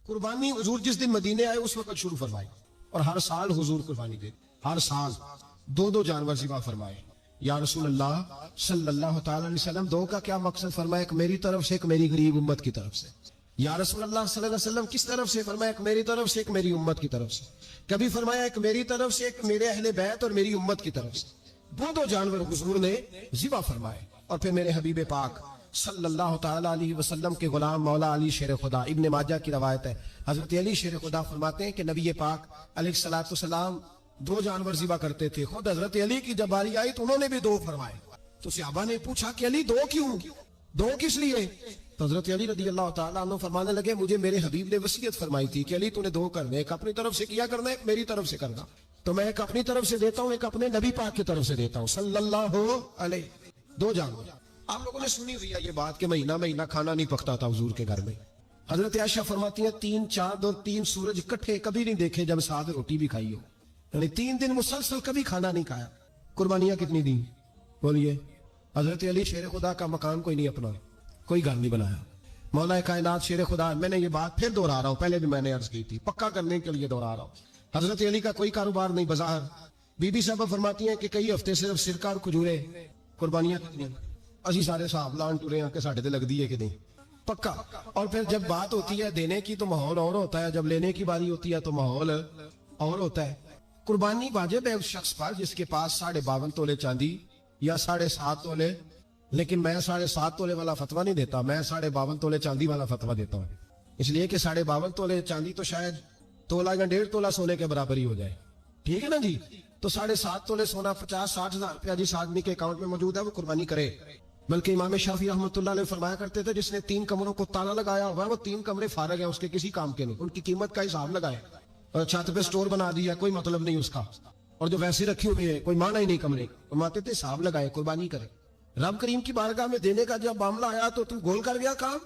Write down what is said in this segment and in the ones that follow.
قربانی حضور جس دن مدینے آئے اس وقت شروع فرمائی، اور ہر سال حضور قربانی دے، ہر سال دو جانور ذبح فرمائے۔ یا رسول اللہ صلی اللہ تعالی علیہ وسلم، دو کا کیا مقصد؟ فرمایا ایک میری طرف سے، ایک میری غریب امت کی طرف سے۔ یا رسول اللہ صلی اللہ علیہ وسلم کس طرف سے؟ فرمایا ایک میری طرف سے، ایک میری امت کی طرف سے۔ کبھی فرمایا ایک میری طرف سے، ایک میرے اہل بیت اور میری امت کی طرف سے۔ دو جانور حضور نے ذبح فرمائے، اور پھر میرے حبیب پاک صلی اللہ تعالی علیہ وسلم کے غلام مولا علی شیر خدا، ابن ماجہ کی روایت ہے، حضرت علی شیر خدا فرماتے ہیں کہ نبی پاک علیہ الصلوۃ والسلام دو جانور ذبح کرتے تھے۔ خود حضرت علی کی جب باری آئی تو انہوں نے بھی دو فرمائے۔ تو صحابہ نے پوچھا کہ علی دو کیوں؟ دو کس لیے؟ تو حضرت علی رضی اللہ تعالیٰ عنہ فرمانے لگے مجھے میرے حبیب نے وصیت فرمائی تھی کہ علی تو نے دو کرنے، ایک اپنی طرف سے کیا کرنا ہے، ایک میری طرف سے کرنا۔ تو میں ایک اپنی طرف سے دیتا ہوں، ایک اپنے نبی پاک کی طرف سے دیتا ہوں صلی اللہ علیہ۔ دو جانور۔ آپ لوگوں نے سنی ہوئی ہے یہ بات کہ مہینہ کھانا نہیں پکتا تھا حضور کے گھر میں۔ حضرت عائشہ فرماتی ہیں 3 چاند اور 3 سورج اکٹھے کبھی نہیں دیکھے جب ساتھ روٹی بھی کھائی ہو، یعنی 3 دن مسلسل کبھی کھانا نہیں کھایا۔ قربانیاں کتنی دی؟ بولیے۔ حضرت علی شیر خدا کا مکان کوئی نہیں اپنا، کوئی گھر نہیں بنایا۔ مولا کائنات شیر خدا، میں نے یہ بات پھر دہرا رہا ہوں، پہلے بھی میں نے عرض کی تھی، پکا کرنے کے لیے دہرا رہا ہوں۔ حضرت علی کا کوئی کاروبار نہیں بازار۔ بی بی صاحبہ فرماتی ہیں کہ کئی ہفتے صرف سرکہ اور کھجورے۔ قربانیاں کتنی؟ اسی سارے صاحب لان ٹورے ہیں کہ ساڑھے تے لگ دی ہے کہ نہیں، پکا۔ اور پھر جب بات ہوتی ہے دینے کی تو ماحول اور ہوتا ہے، جب لینے کی باری ہوتی ہے تو ماحول اور ہوتا ہے۔ قربانی واجب ہے اس شخص پر جس کے پاس 52.5 تولے چاندی یا 7.5 تولے، لیکن میں 7.5 تولے والا فتویٰ نہیں دیتا، میں 52.5 تولے چاندی والا فتویٰ دیتا ہوں، اس لیے کہ 52.5 تولے چاندی تو شاید تولہ یا 1.5 تولہ سونے کے برابر ہی ہو جائے، ٹھیک ہے نا جی؟ تو 7.5 تولے سونا 50-60 ہزار روپیہ جس آدمی کے اکاؤنٹ میں موجود ہے وہ قربانی کرے۔ بلکہ امام شافعی رحمۃ اللہ علیہ فرمایا کرتے تھے جس نے 3 کمروں کو تالا لگایا ہوا وہ 3 کمرے فارغ ہیں، اس کے کسی کام کے نہیں، ان کی قیمت کا حساب لگائے، اور چھت پہ سٹور بنا دیا کوئی مطلب نہیں اس کا، اور جو ویسے رکھی ہوئی ہے کوئی معنی ہی نہیں کمرے، فرماتے تھے حساب لگائے قربانی کرے۔ رب کریم کی بارگاہ میں دینے کا جب معاملہ آیا تو تم گول کر گیا کام۔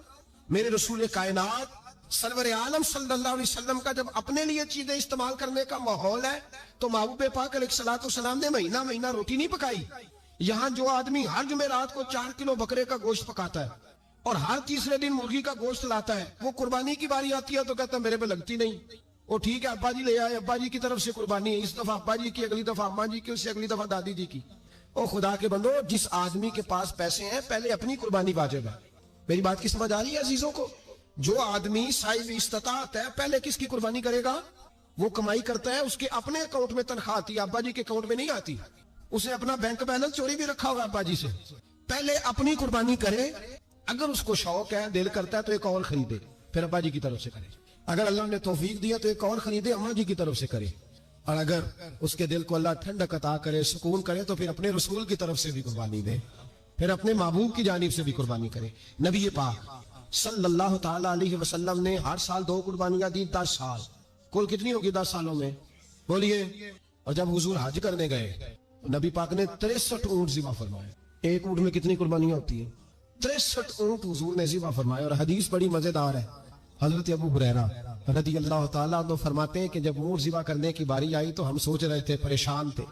میرے رسول کائنات سرور عالم صلی اللہ علیہ وسلم کا جب اپنے لیے چیزیں استعمال کرنے کا ماحول ہے تو محبوب پاک علیہ الصلوۃ والسلام نے مہینہ روٹی نہیں پکائی۔ یہاں جو آدمی ہر جمعرات کو 4 کلو بکرے کا گوشت پکاتا ہے اور ہر تیسرے دن مرغی کا گوشت لاتا ہے، وہ قربانی کی باری آتی ہے تو کہتا ہے میرے پہ لگتی نہیں۔ وہ ٹھیک ہے ابا جی لے آئے، ابا جی کی طرف سے قربانی ہے، اس دفعہ ابا جی کی، اگلی دفعہ اماں جی کی، اس سے اگلی دفعہ دادی جی کی۔ او خدا کے بندو، جس آدمی کے پاس پیسے ہیں پہلے اپنی قربانی واجب ہے۔ میری بات کی سمجھ آ رہی ہے عزیزوں کو؟ جو آدمی صاحب استطاعت ہے پہلے کس کی قربانی کرے گا؟ وہ کمائی کرتا ہے، اس کے اپنے اکاؤنٹ میں تنخواہ آتی ہے، ابا جی کے اکاؤنٹ میں نہیں آتی۔ اسے اپنا بینک بیلنس چوری بھی رکھا ہوا ابا جی سے، پہلے اپنی قربانی کرے۔ اگر اس کو شوق ہے، دل کرتا ہے تو ایک اور خریدے، پھر ابا جی کی طرف سے کرے۔ اگر اللہ نے توفیق دیا تو ایک اور خریدے، اماں جی کی طرف سے کرے۔ اور اگر اس کے دل کو اللہ ٹھنڈک عطا کرے، سکون کرے، تو پھر اپنے رسول کی طرف سے بھی قربانی دے، پھر اپنے محبوب کی جانب سے بھی قربانی کرے۔ نبی پاک صلی اللہ تعالی علیہ وسلم نے ہر سال 2 قربانیاں دی، 10 سال، کل کتنی ہوگی 10 سالوں میں؟ بولیے۔ اور جب حضور حج کرنے گئے نبی پاک نے 63 اونٹ ذبح فرمائے۔ ایک اونٹ میں کتنی قربانیاں ہوتی ہیں؟ 63 اونٹ حضور نے ذبح فرمائے۔ اور حدیث بڑی مزیدار ہے، حضرت ابو ہریرہ رضی اللہ تعالیٰ عنہ فرماتے ہیں کہ جب اونٹ ذبح کرنے کی باری آئی تو ہم سوچ رہے تھے، پریشان تھے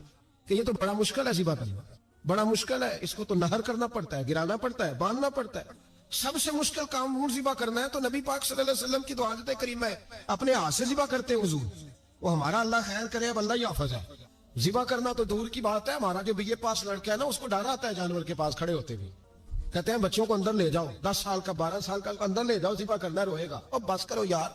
کہ یہ تو بڑا مشکل ہے ذبح کرنا، بڑا مشکل ہے، اس کو تو نہر کرنا پڑتا ہے، گرانا پڑتا ہے، باندھنا پڑتا ہے، سب سے مشکل کام اونٹ ذبح کرنا ہے۔ تو نبی پاک صلی اللہ علیہ وسلم کی تو عادت کریمہ ہے اپنے ہاتھ سے ذبح کرتے ہیں حضور۔ وہ ہمارا اللہ خیر کرے، اب اللہ ہی حافظ ہے، ذبح کرنا تو دور کی بات ہے۔ ہمارا جو BA پاس لڑکا ہے نا، اس کو ڈر آتا ہے جانور کے پاس کھڑے ہوتے ہوئے، کہتے ہیں بچوں کو اندر لے جاؤ، 10 سال کا 12 سال کا اندر لے جاؤ، ذبح کرنا روئے گا۔ اب بس کرو یار،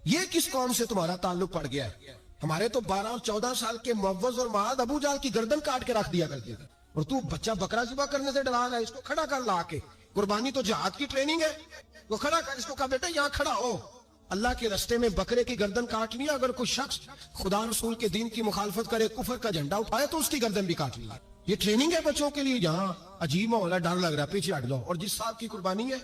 یہ کس قوم سے تمہارا تعلق پڑ گیا ہے؟ ہمارے تو 12 اور 14 سال کے معوذ اور معاذ ابو جہل کی گردن کاٹ کے رکھ دیا کرتے تھے، اور تو بچہ بکرا ذبح کرنے سے ڈرا رہا ہے؟ اس کو کھڑا کر لا کے، قربانی تو جہاد کی ٹریننگ ہے، وہ کھڑا کر، اس کو کہا بیٹا یہاں کھڑا ہو، اللہ کے رستے میں بکرے کی گردن کاٹنی ہے۔ اگر کوئی شخص خدا رسول کے دین کی مخالفت کرے، کفر کا جھنڈا اٹھائے، تو اس کی گردن بھی کاٹنی ہے۔ یہ ٹریننگ ہے بچوں کے لیے۔ یہاں عجیب ماحول ہے، ڈر لگ رہا ہے، پیچھے ہٹ جاؤ۔ اور جس صاحب کی قربانی ہے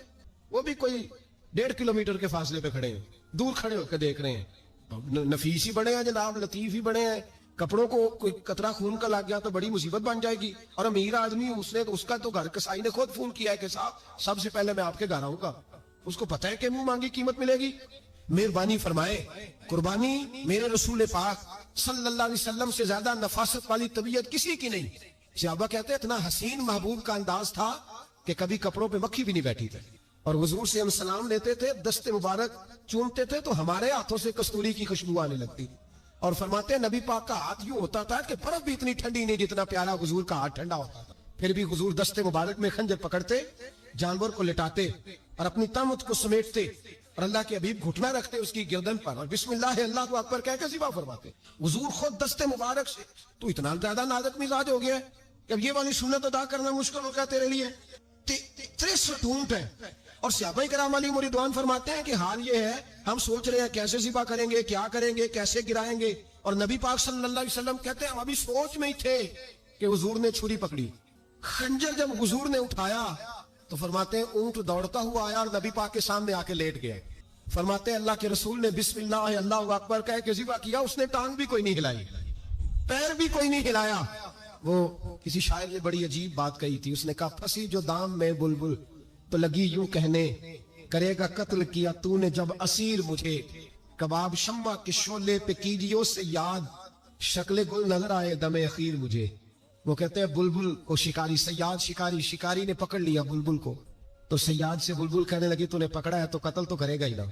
وہ بھی کوئی 1.5 کلومیٹر کے فاصلے پہ کھڑے ہیں، دور کھڑے ہو کے دیکھ رہے ہیں۔ نفیس ہی بڑے ہیں جناب، لطیف ہی بڑے ہیں، کپڑوں کو کوئی قطرہ خون کا لگ گیا تو بڑی مصیبت بن جائے گی۔ اور امیر آدمی، اس کا تو گھر کسائی نے خود فون کیا ہے کہ صاحب سب سے پہلے میں آپ کے گھر آؤں گا، اس کو پتہ ہے کہ منہ مانگی قیمت ملے گی۔ مہربانی فرمائے، قربانی میرے رسول پاک صلی اللہ علیہ وسلم سے زیادہ نفاست والی طبیعت کسی کی نہیں۔ صحابہ کہتے ہیں اتنا حسین محبوب کا انداز تھا کہ کبھی کپڑوں پہ مکھی بھی نہیں بیٹھی تھی، اور حضور سے ہم سلام لیتے تھے, دست مبارک چومتے تھے تو ہمارے ہاتھوں سے کستوری کی خوشبو آنے لگتی. اور فرماتے ہیں نبی پاک کا ہاتھ یوں ہوتا تھا کہ برف بھی اتنی ٹھنڈی نہیں جتنا پیارا حضور کا ہاتھ ٹھنڈا ہوتا تھا. پھر بھی حضور دست مبارک میں خنجر پکڑتے, جانور کو لٹاتے اور اپنی تامت کو سمیٹتے اور اللہ کے حبیب گھٹنا رکھتے اس کی گردن پر اور بسم اللہ اللہ اکبر کہہ کے ذبح فرماتے. حضور خود دست مبارک سے, تو اتنا زیادہ نازک مزاج ہو گیا ہے کہ اب یہ والی سنت ادا کرنا مشکل ہو گیا تیرے لیے. 63 اونٹ ہے. اور صحابہ کرام علیہم رضوان فرماتے ہیں کہ حال یہ ہے ہم سوچ رہے ہیں کیسے ذبح کریں گے, کیا کریں گے, کیسے گرائیں گے. اور نبی پاک صلی اللہ علیہ وسلم کہتے ہیں ہم ابھی سوچ میں ہی تھے کہ حضور نے چھری پکڑی. خنجر جب حضور نے اٹھایا تو فرماتے ہیں اونٹ دوڑتا ہوا آیا اور نبی پاک کے سامنے آ کے لیٹ گیا. فرماتے ہیں اللہ کے رسول نے بسم اللہ اللہ اکبر کہہ کے ذبح کیا, اس نے ٹانگ بھی کوئی نہیں ہلائی, پیر بھی کوئی نہیں ہلایا. وہ کسی شاعر نے بڑی عجیب بات کہی تھی, اس نے کہا پھنسی جو دام میں بلبل تو لگی یوں کہنے کرے گا قتل کیا تو نے جب اسیر مجھے, کباب شمع کے شعلے پہ کیجیو سے یاد شکل گل نظر آئے دم اخیر مجھے. وہ کہتے ہیں بلبل کو شکاری, صیاد شکاری نے پکڑ لیا بلبل کو, تو صیاد سے بلبل کہنے لگی تو نے پکڑا ہے تو قتل تو کرے گا ہی نا,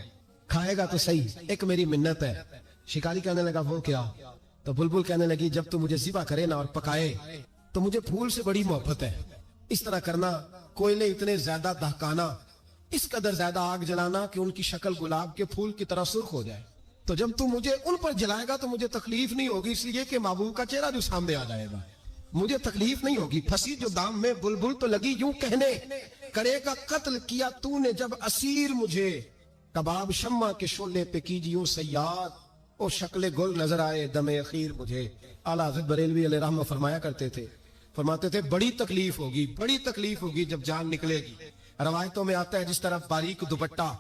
کھائے گا تو صحیح, ایک میری منت ہے. شکاری کہنے لگا وہ کیا, تو بلبل کہنے لگی جب تو مجھے ذبح کرے نا اور پکائے تو مجھے پھول سے بڑی محبت ہے. اس طرح کرنا, کوئلے اتنے زیادہ دہکانا, اس قدر زیادہ آگ جلانا کہ ان کی شکل گلاب کے پھول کی طرح سرخ ہو جائے. تو جب تو مجھے ان پر جلائے گا تو مجھے تکلیف نہیں ہوگی, اس لیے کہ محبوب کا چہرہ جو سامنے آ جائے گا مجھے تکلیف نہیں ہوگی. پھنسی جو دام میں بلبل تو لگی یوں کہنے کرے گا قتل کیا تو نے جب اسیر مجھے, کباب شمع کے شعلے پہ کیجیو سیاد او شکل گل نظر آئے دم اخیر مجھے. اعلیٰ حضرت بریلوی علیہ رحمہ فرمایا کرتے تھے, فرماتے تھے بڑی تکلیف ہوگی جب جان نکلے گی. روایتوں میں آتا ہے جس طرح باریک دوپٹہ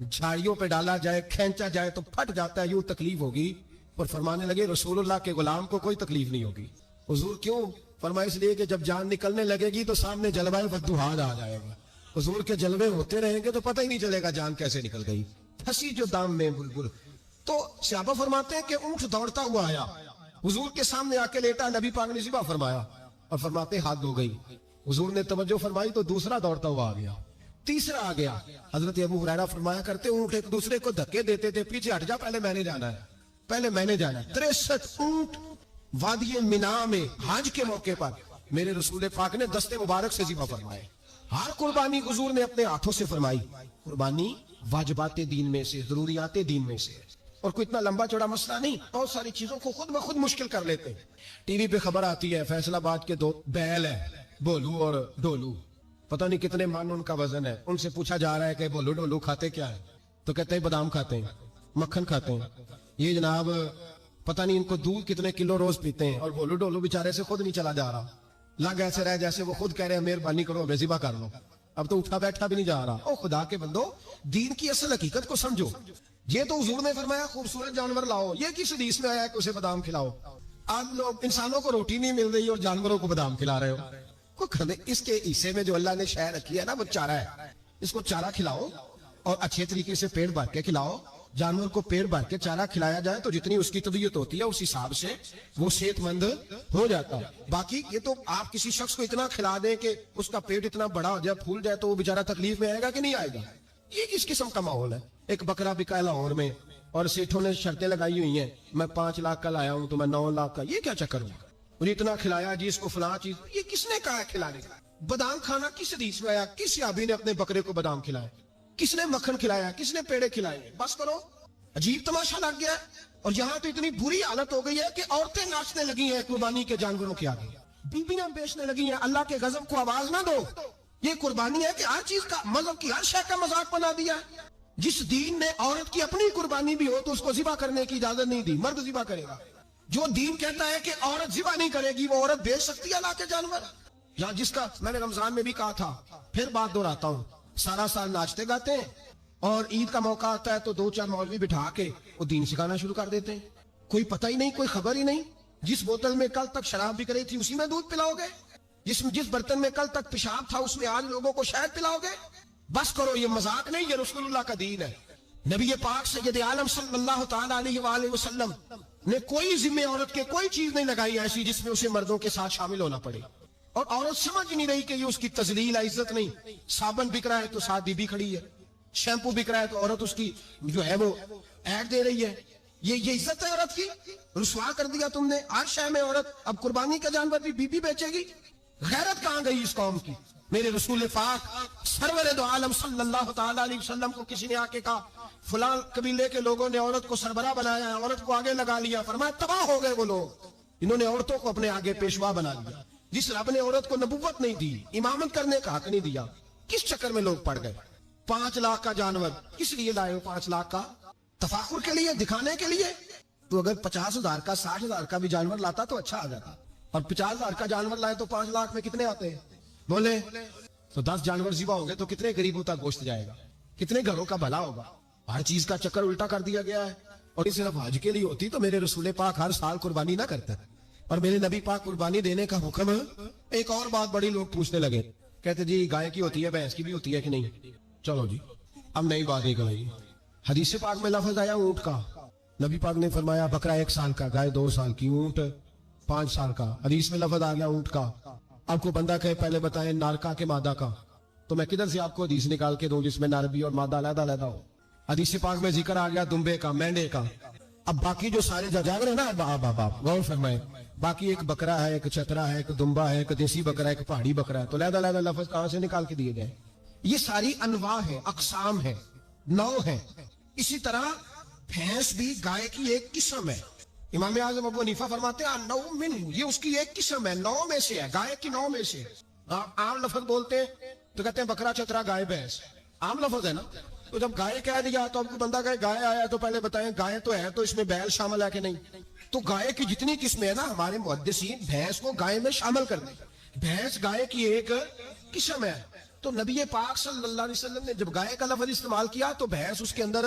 جھاڑیوں پہ ڈالا جائے کھینچا جائے تو پھٹ جاتا ہے, یوں تکلیف ہوگی. اور فرمانے لگے رسول اللہ کے غلام کو کوئی تکلیف نہیں ہوگی. حضور کیوں فرمایا, اس لیے کہ جب جان نکلنے لگے گی تو سامنے جلوہ فتوحات آ جائے گا. حضور کے جلوے ہوتے رہیں گے تو پتہ ہی نہیں چلے گا جان کیسے نکل گئی. پھنسی جو دام میں بلبل. تو صحابہ فرماتے ہیں کہ اونٹ دوڑتا ہوا آیا, حضور کے سامنے آ کے لیٹا, نبی پاک نے ذبح فرمایا اور فرماتے ہاتھ دھو گئی. حضور نے توجہ فرمائی تو دوسرا دوڑتا ہوا آ گیا, تیسرا آ گیا. حضرت ابو ہریرہ فرمایا کرتے اونٹ ایک دوسرے کو دھکے دیتے تھے, پیچھے ہٹ جا, پہلے میں نے جانا ہے, پہلے میں نے جانا ہے. 63 اونٹ وادی منا میں حج کے موقع پر میرے رسول پاک نے دست مبارک سے ذبح فرمائے. ہر قربانی حضور نے اپنے ہاتھوں سے فرمائی. قربانی واجبات دین میں سے, ضروریات دین میں سے, اور کوئی اتنا لمبا چوڑا مسئلہ نہیں. بہت ساری چیزوں کو خود بخود مشکل کر لیتے ہیں. ٹی وی پہ خبر آتی ہے فیصل آباد کے 2 بیل ہیں, بولو اور ڈولو, پتہ نہیں کتنے من ان کا وزن ہے. ان سے پوچھا جا رہا ہے کہ بولو ڈولو کھاتے کیا ہے, تو کہتے ہیں بادام کھاتے ہیں, مکھن کھاتے ہیں. یہ جناب پتہ نہیں ان کو دودھ کتنے کلو روز پیتے ہیں, اور بولو ڈولو بیچارے سے خود نہیں چلا جا رہا. لگ ایسے رہے جیسے وہ خود کہہ رہے ہیں مہربانی کرو ہمیں ذبح کر لو, اب تو اٹھا بیٹھا بھی نہیں جا رہا. او خدا کے بندو, دین کی اصل حقیقت کو سمجھو. یہ تو حضور نے فرمایا خوبصورت جانور لاؤ, یہ کس حدیث میں آیا ہے کہ اسے بادام کھلاؤ؟ آج لوگ انسانوں کو روٹی نہیں مل رہی اور جانوروں کو بادام کھلا رہے ہو. اس کے حصے میں جو اللہ نے شے رکھی ہے نا وہ چارہ ہے, اس کو چارہ کھلاؤ اور اچھے طریقے سے پیٹ بھر کے کھلاؤ. جانور کو پیٹ بھر کے چارہ کھلایا جائے تو جتنی اس کی طبیعت ہوتی ہے اس حساب سے وہ صحت مند ہو جاتا ہے. باقی یہ تو آپ کسی شخص کو اتنا کھلا دیں کہ اس کا پیٹ اتنا بڑا ہو جائے, پھول جائے, تو وہ بیچارہ تکلیف میں آئے گا کہ نہیں آئے گا؟ یہ کس قسم کا ماحول ہے؟ ایک بکرا بکا لاہور میں اور سیٹھوں نے شرطیں لگائی ہوئی ہیں, میں 5 لاکھ کا لایا ہوں تو میں 9 لاکھ کا. یہ کیا چکر ہوا؟ اور اتنا کھلایا جی اس کو فلاں چیز. یہ کس نے کہا ہے کھلانے کا؟ بادام کھانا کس حدیث میں آیا؟ کس صحابی نے اپنے بکرے کو بادام کھلایا؟ کس نے مکھن کھلایا؟ کس نے پیڑے کھلائے؟ بس کرو, عجیب تماشا لگ گیا. اور یہاں تو اتنی بری حالت ہو گئی ہے کہ عورتیں ناچنے لگی ہیں قربانی کے جانوروں کے آگے, بیویاں بیچنے لگی ہیں. اللہ کے غضب کو آواز نہ دو. یہ قربانی ہے کہ ہر چیز کا, مذہب کی ہر شے کا مذاق بنا دیا. جس دین نے عورت کی اپنی قربانی بھی ہو تو اس کو ذبح کرنے کی اجازت نہیں دی, مرد ذبح کرے گا. جو دین کہتا ہے کہ عورت ذبح نہیں کرے گی وہ عورت بیچ سکتی ہے اللہ کے جانور. یا جس کا میں نے رمضان میں بھی کہا تھا, پھر بات دہراتا ہوں, سارا سال ناچتے گاتے ہیں اور عید کا موقع آتا ہے تو 2-4 مولوی بٹھا کے وہ دین سکھانا شروع کر دیتے ہیں. کوئی پتہ ہی نہیں, کوئی خبر ہی نہیں. جس بوتل میں کل تک شراب بک رہی تھی اسی میں دودھ پلاؤ گے, جس برتن میں کل تک پیشاب تھا اس میں آج لوگوں کو شہد پلاؤ گے. بس کرو, یہ مذاق نہیں, یہ رسول اللہ کا دین ہے. نبی پاک سید عالم صلی اللہ تعالی علیہ وآلہ وسلم نے کوئی ذمہ عورت کے کوئی چیز نہیں لگائی ایسی جس میں اسے مردوں کے ساتھ شامل ہونا پڑے. اور عورت سمجھ نہیں رہی کہ یہ اس کی تذلیل ہے، عزت نہیں. صابن بک رہا ہے تو ساتھ بیوی کھڑی ہے، شیمپو بک رہا ہے تو عورت اس کی جو ہے وہ ایڈ دے رہی ہے. یہ عزت ہے عورت کی؟ رسوا کر دیا تم نے. ہر شے میں عورت. اب قربانی کا جانور بھی بیوی بیچے گی؟ غیرت کہاں گئی اس قوم کی؟ میرے رسول پاک سرور دو عالم صلی اللہ تعالی علیہ وسلم کو کسی نے آ کے کہا فلاں قبیلے کے لوگوں نے عورت کو سربراہ بنایا ہے، عورت کو آگے لگا لیا. فرمایا تباہ ہو گئے وہ لوگ، انہوں نے عورتوں کو اپنے آگے پیشوا بنا لیا. جس رب نے عورت کو نبوت نہیں دی، امامت کرنے کا حق نہیں دیا، کس چکر میں لوگ پڑ گئے؟ 5 لاکھ کا جانور کس لیے لائے ہو؟ 5 لاکھ کا تفاخر کے لیے، دکھانے کے لیے؟ تو اگر 50,000 کا 60,000 کا بھی جانور لاتا تو اچھا آ جاتا. اور 50,000 کا جانور لائے تو 5 لاکھ میں کتنے آتے ہیں بولے؟ تو 10 جانور ذبح ہوں گے تو کتنے غریبوں تک گوشت جائے گا؟ کتنے گھروں کا بھلا ہوگا؟ ہر چیز کا چکر الٹا کر دیا گیا ہے. اور یہ صرف حج کے لیے ہوتی تو میرے رسول پاک ہر سال قربانی نہ کرتا. اور میرے نبی پاک قربانی دینے کا حکم. ایک اور بات بڑی لوگ پوچھنے لگے، کہتے جی گائے کی ہوتی ہے، بھینس کی بھی ہوتی ہے کہ نہیں؟ چلو جی اب نئی بات ایک بھائی، حدیث پاک میں لفظ آیا اونٹ کا. نبی پاک نے فرمایا بکرا 1 سال کا، گائے 2 سال کی، اونٹ 5 سال کا. حدیث میں لفظ آ گیا اونٹ کا. آپ کو بندہ کہے پہلے بتائیں نارکا کے مادہ کا، تو میں کدھر سے آپ کو حدیث نکال کے دوں جس میں نر بھی اور مادہ علیحدہ علیحدہ ہو؟ حدیث پاک میں ذکر آ گیا دمبے کا، مینڈے کا. اب باقی جو سارے جانور ہیں نا، آپ غور فرمائیں، باقی ایک بکرا ہے، ایک چترا ہے، ایک دمبا ہے، ایک دیسی بکرا ہے، ایک پہاڑی بکرا ہے، تو علیحدہ علیحدہ لفظ کہاں سے نکال کے دیے گئے؟ یہ ساری انواع ہے، اقسام ہے، نوع ہے. اسی طرح بھینس بھی گائے کی ایک قسم ہے. امام اعظم ابو حنیفہ فرماتے ہیں نوع منہ، یہ اس کی ایک قسم ہے، نوع میں سے ہے، گائے کی نوع میں سے. آپ عام لفظ بولتے ہیں تو کہتے ہیں بکرا چترا گائے بھینس، عام لفظ ہے نا. تو جب گائے کہہ دیا تو اب کو بندہ کہے گائے آیا تو پہلے بتائیں گائے تو ہے تو اس میں بیل شامل ہے کہ نہیں؟ تو گائے کی جتنی قسمیں ہیں نا، ہمارے محدثین بھینس کو گائے میں شامل کر دیں. بھینس گائے کی ایک قسم ہے. تو نبی پاک صلی اللہ علیہ وسلم نے جب گائے کا لفظ استعمال کیا تو بھینس اس کے اندر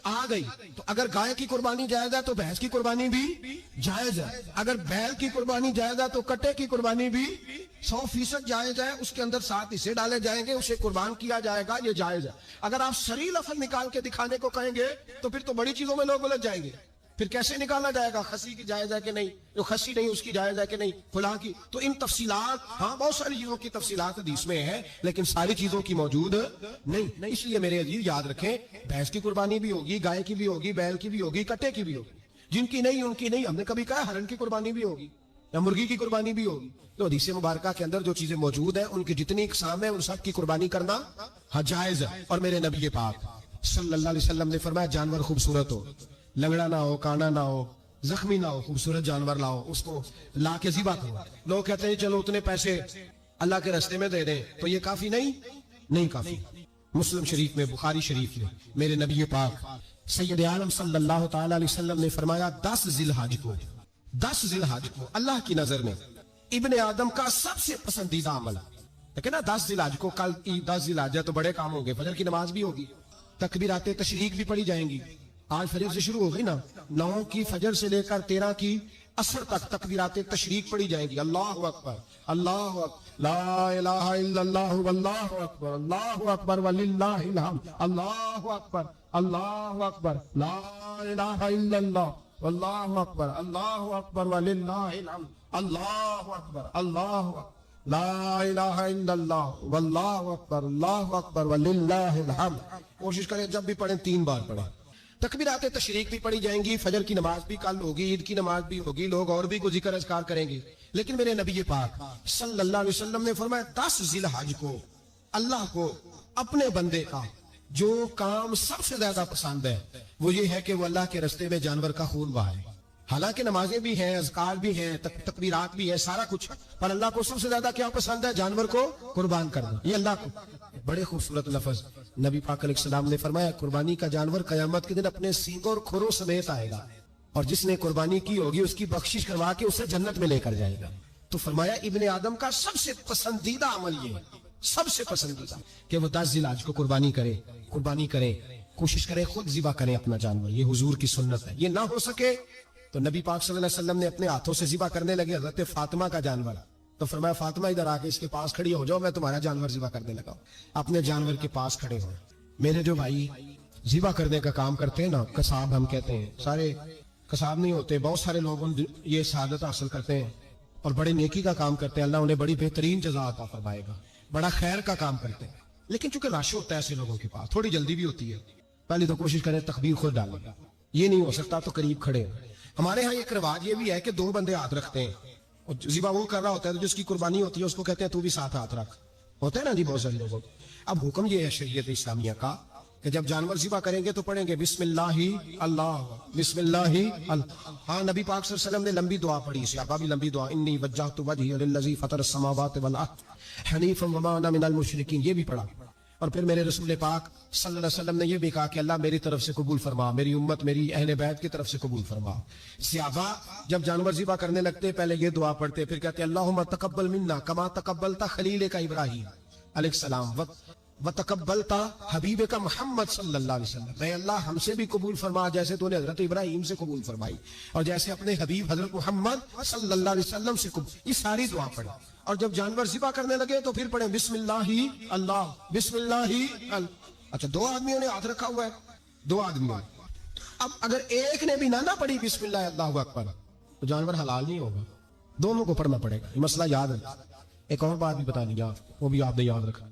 آ گئی. تو اگر گائے کی قربانی جائز ہے تو بھینس کی قربانی بھی جائز ہے. اگر بیل کی قربانی جائز ہے تو کٹے کی قربانی بھی 100% جائز ہے. اس کے اندر 7 حصے ڈالے جائیں گے، اسے قربان کیا جائے گا، یہ جائز ہے. اگر آپ صریح لفظ نکال کے دکھانے کو کہیں گے تو پھر تو بڑی چیزوں میں لوگ الجھ جائیں گے. پھر کیسے نکالا جائے گا خسی کی جائز ہے کہ نہیں، جو خسی نہیں اس کی جائز ہے کہ نہیں، فلاں کی. تو ان تفصیلات، ہاں بہت ساری چیزوں کی تفصیلات حدیث میں ہیں لیکن ساری چیزوں کی موجود نہیں. اس لیے میرے عزیز یاد رکھیں، بھینس کی قربانی بھی ہوگی، گائے کی بھی ہوگی، بیل کی بھی ہوگی، کٹے کی بھی ہوگی. جن کی نہیں ان کی نہیں. ہم نے کبھی کہا ہرن کی قربانی بھی ہوگی یا مرغی کی قربانی بھی ہوگی. تو حدیث مبارکہ کے اندر جو چیزیں موجود ہیں ان کی جتنی اقسام ہیں ان سب کی قربانی کرنا جائز ہے. اور میرے نبی پاک صلی اللہ علیہ وسلم نے فرمایا جانور خوبصورت ہو، لنگڑا نہ ہو، کانا نہ ہو، زخمی نہ ہو، خوبصورت جانور لاؤ، اس کو لا کے ذبح کرو. لوگ کہتے ہیں چلو اتنے پیسے اللہ کے راستے میں دے دیں، تو یہ کافی نہیں کافی. مسلم شریف میں، بخاری شریف میں میرے نبی پاک سید عالم صلی اللہ تعالی علیہ وسلم نے فرمایا 10 ذی الحج کو اللہ کی نظر میں ابن آدم کا سب سے پسندیدہ عمل ہے. لیکن نا 10 ذی الحج کو، کل 10 ذی الحج ہے تو بڑے کام ہوں گے. فجر کی نماز بھی ہوگی، تکبیرات تشریق بھی پڑھی جائیں گی. آج فجر سے شروع ہوگی نا، 9 کی فجر سے لے کر 13 کی عصر تک تکبیرات تشریق پڑھی جائیں گی. اللہ اکبر، اللہ اکبر، لا الہ الا اللہ، واللہ اکبر، اللہ اکبر وللہ الحمد، اللہ اکبر، اللہ اکبر، لا الہ الا اللہ، واللہ اکبر، اللہ اکبر وللہ الحمد، اللہ اکبر، اللہ اکبر، لا الہ الا اللہ، واللہ اکبر، اللہ اکبر وللہ الحمد. کوشش کریں جب بھی پڑھیں 3 بار پڑھیں. تکبیرات تشریق بھی پڑھی جائیں گی، فجر کی نماز بھی کل ہوگی، عید کی نماز بھی ہوگی، لوگ اور بھی کو ذکر اذکار کریں گے. لیکن میرے نبی پاک صلی اللہ علیہ وسلم نے فرمایا 10 ذی الحج کو اللہ کو اپنے بندے کا جو کام سب سے زیادہ پسند ہے وہ یہ ہے کہ وہ اللہ کے راستے میں جانور کا خون بہائے. حالانکہ نمازیں بھی ہیں، اذکار بھی ہیں، تکبیرات بھی ہیں، سارا کچھ، پر اللہ کو سب سے زیادہ کیا پسند ہے؟ جانور کو قربان کرنا. یہ اللہ کو بڑے خوبصورت لفظ نبی پاک علیہ السلام نے فرمایا قربانی کا جانور قیامت کے دن اپنے سینگوں اور کھروں سمیت آئے گا، اور جس نے قربانی کی ہوگی اس کی بخشش کروا کے اسے جنت میں لے کر جائے گا. تو فرمایا ابن آدم کا سب سے پسندیدہ عمل یہ ہے، سب سے پسندیدہ، کہ وہ 10 ذی الحج کو قربانی کرے، کوشش کرے خود ذبح کرے اپنا جانور. یہ حضور کی سنت ہے. یہ نہ ہو سکے تو نبی پاک صلی اللہ علیہ وسلم نے اپنے ہاتھوں سے ذبح کرنے لگے حضرت فاطمہ کا جانور. تو فرمایا فاطمہ ادھر آ کے اس کے پاس کھڑی ہو جاؤ، میں تمہارا جانور ذبح کرنے لگا. اپنے جانور کے پاس کھڑے ہو. میرے جو بھائی ذبح کرنے کا کام کرتے ہیں نا، قصاب ہم کہتے ہیں، سارے قصاب نہیں ہوتے، بہت سارے لوگ یہ سعادت حاصل کرتے ہیں اور بڑے نیکی کا کام کرتے ہیں, اللہ انہیں بڑی بہترین جزا عطا فرمائے گا. بڑا خیر کا کام کرتے ہیں, لیکن چونکہ رش ہوتا ہے ایسے لوگوں کے پاس, تھوڑی جلدی بھی ہوتی ہے, پہلے تو کوشش کریں تکبیر خود ڈالیں, یہ نہیں ہو سکتا تو قریب کھڑے ہو. ہمارے ہاں ایک رواج یہ بھی ہے کہ 2 بندے ہاتھ رکھتے ہیں, اور ذبح وہ کر رہا ہوتا ہے تو جس کی قربانی ہوتی ہے اس کو کہتے ہیں تو بھی ساتھ ہاتھ رکھ, ہوتا ہے نا جی بہت سارے لوگوں. اب حکم یہ ہے شریعت اسلامیہ کا کہ جب جانور ذبح کریں گے تو پڑھیں گے بسم اللہ اللہ, بسم اللہ اللہ. ہاں نبی پاک صلی اللہ علیہ وسلم نے لمبی دعا پڑھی, صحابہ بھی لمبی دعا, انی وجہت وجہی للذی فطر السماوات والارض حنیفا وما انا من المشرکین, یہ بھی پڑھا. اور پھر میرے رسول پاک صلی اللہ علیہ وسلم نے یہ بھی کہا کہ اللہ میری طرف سے قبول فرما, میری امت میری اہل بیت کی طرف سے قبول فرما. صحابہ جب جانور ذبح کرنے لگتے پہلے یہ دعا پڑھتے, پھر کہتے اللہم تقبل منا کما تقبلت خلیل کا ابراہیم علیہ السلام وتقبلت حبیب کا محمد صلی اللہ علیہ وسلم, اے اللہ ہم سے بھی قبول فرما جیسے تو نے حضرت ابراہیم سے قبول فرمائی, اور جیسے اپنے حبیب حضرت محمد صلی اللہ علیہ وسلم سے قبول. یہ ساری دعا پڑھیں, اور جب جانور ذبح کرنے لگے تو پھر پڑھیں بسم اللہ اللہ, بسم اللہ اللہ. اچھا 2 آدمیوں نے ہاتھ رکھا ہوا ہے, 2 آدمیوں. اب اگر ایک نے بھی نہ پڑھی بسم اللہ اللہ اکبر تو جانور حلال نہیں ہوگا, دونوں کو پڑھنا پڑے گا. یہ مسئلہ یاد ہے. ایک اور بات بھی بتا دیا, وہ بھی آپ نے یاد رکھا.